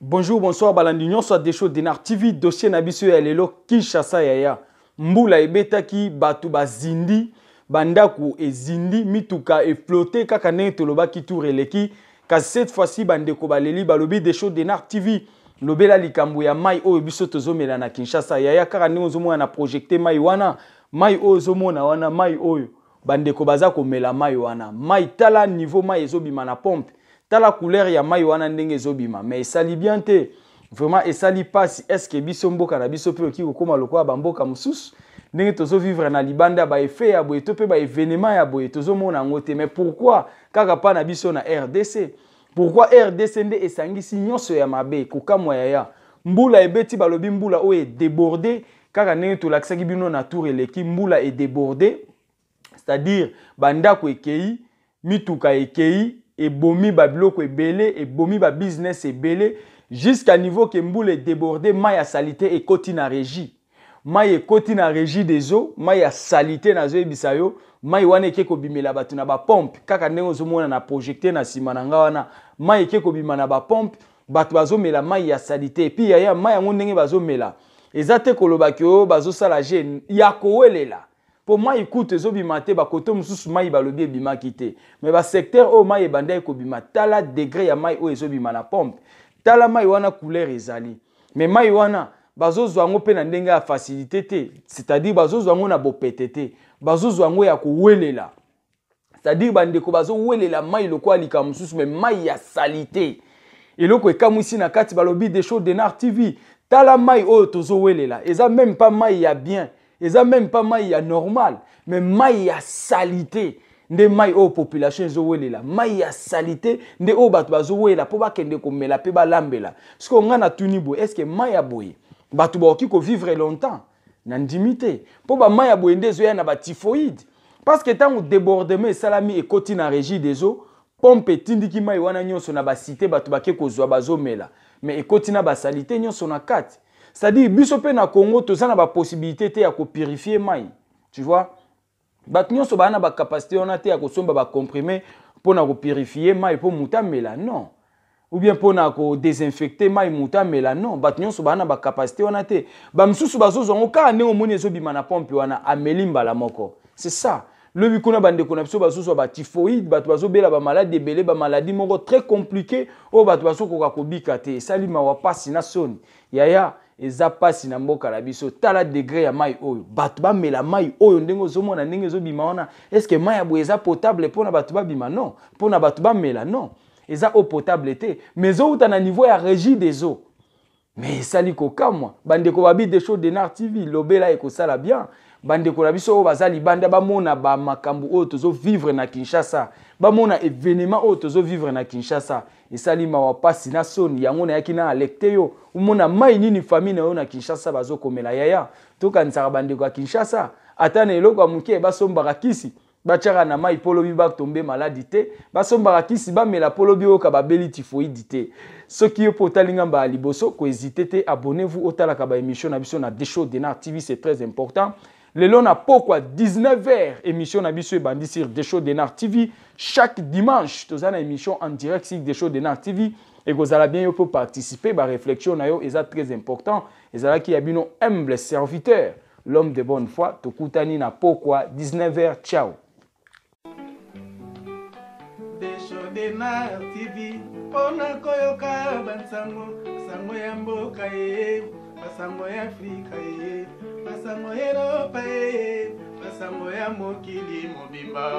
Bonjour, bonsoir, balandinyon, soit des choses d'Enar TV, dossier nabiso ya lelo, Kinshasa yaya. Mbula ebetaki, batu bazindi, bandaku e zindi, mituka e flotte, kaka ne toloba ki toureleki, kasi cette fois-ci, bandeko baleli, balobi des choses d'Enar TV. Lobela likambu ya mai o biso tozomela na Kinshasa yaya, kaka ne ozomona na projecte mai wana, mai o ozomona wana, mai oyo. Bandeko baza komela mai wana. Mai tala niveau mai ezobima na pompe. Tala couleur ya mai wana ndenge ezobima. Mais esali bien te. Vraiment esali pasi. Est-ce que biso mboka na biso pe oki kokoma lokola bamboka mususu. Ndenge tozo vivre na libanda ba effet ya boye to pe ba événement ya boye tozo mona ngote. Mais pourquoi kaka pa na biso na RDC? Pourquoi RDC nde esangisi nyonso ya mabe kokamwa ya. Mbula ebeti balobi mbula o e débordé. Kaka ndenge tolakisaki bino na tour eleki mbula e débordé. C'est-à-dire, bandako ekei, mituka ekei, ebomi babiloko ebele, ebomi ba business ebele, jusqu'à niveau que mboule débordé, mai a salité et koti na régie. Mai e koti na régie des eaux, mai a salité na zo ebisayo, mai wane eke kobimela batu na ba pompe, kaka ndenge ozomona na projecté na sima na nga wana, mai eke kobima na ba pompe, batu bazomela mai ya salité, et puis yaya mai yango ndenge bazomela. Ezate koloba kyo bazo sala je ya kowelela. Pour moi, écoute, zobimate ba koto mususu mai balobi ebima kite. Mais ba secteur o mai ebanda ekobima tala degré ya mai o ezobima na pompe. Tala mai wana couleur ezali. Mais mai wana bazozwa ngo pe na ndenge ya facilité te. C'est-à-dire bazozwa ngo na bopete te. Bazozwa ngo ya kowelela. C'est-à-dire bandeko bazowelela mai lokwa lika mususu mais mai ya salité. Eloko ekamwisi na kati balobi des choses d'Enar TV. Tala mai o tozowelela. Eza même pas mai ya bien. Et ça même pas mai ya normal, mais mai ya salité. Nde mai o population ezowele la. Mai ya salité, nde o batu bazowele la po ba kende komela pe ba lambela. Parce qu'on a tuni boye, est-ce que mai ya boye batu ba oki ko vivre longtemps na ndimité. Po ba mai ya boye nde zo ya na ba typhoïde. Parce que tant débordement salami et koti na régie des eaux, pompe tindiki mai wana nyonso na ba cité batu ba ke kozwa bazomela. Mais e koti na ba salité nyonso na kati. C'est-à-dire, biso pe na Congo, tous na ba possibilité te ya ko purifier mai. Tu vois? Bat nyonso ba na ba capacité on a te ya ko somba ba comprimer pour na ko purifier mai pour muta mela non. Ou bien pour na ko désinfecter mai muta mela non. Bat nyonso ba na ba capacité on a te. Ba msusu bazozo ngoka ne omoni ezobima na pompe wana amelimba la moko. C'est ça. Le bikuna bande konapso bazozo ba typhoïde, bat bazobela ba maladie belé ba maladie moko très compliqué o bat bazo ko ka kobika te. Salima wa pasi na soni. Yaya eza pasi na mboka la biso tala degré ya mai oyo batu ba mela mai oyo ndenge ozomona ndenge ezobima wana est-ce que mai ya boye eza potable pona batu ba bima non pona batu ba mela non eza eau potable te mais outa na niveau ya régie des eaux mais sali kokamwa bandeko babi des choses d'Enar TV lobela ekosala bien bandeko na biso oyo bazali banda bamona ba makambu oyo tozo vivre na Kinshasa bamona événement oyo tozo vivre na Kinshasa esali mawa pasi na soni yango na yaki na alecte yo umona mai nini famille na yo na Kinshasa bazokomela yaya tokanisaka bandeko ya Kinshasa ata na eloko ya moke basombaka kisi batiaka na mai polobi batombe maladi te basombaka kisi bamela polobi oyoka babeli typhoïde te soki yo po otali ngamba ya liboso kohésite te abonnez-vous otalaka ba émission na biso na des choses d'Enar TV c'est très important. Lelo na pokwa 19h émission na biso ebandi sur des choses d'Enar TV chaque dimanche tozana émission en direct sur des choses d'Enar TV et kozala bien yo pour participer ba réflexion na yo eza très important ezala ki ya bino humble serviteur l'homme de bonne foi tokutani na pokwa 19h ciao. Des choses d'Enar TV pona koyoka bansango sango ya mboka ye basango ya Afrika ye basango ya Europa ye basango ya mokili mobimba.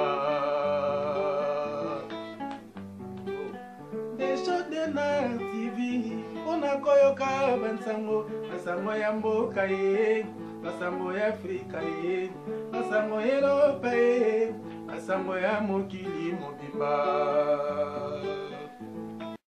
Des choses d'Enar TV pona koyoka bansango basango ya mboka ye basango ya Afrika ye basango ya Europa ye basango ya mokili mobimba.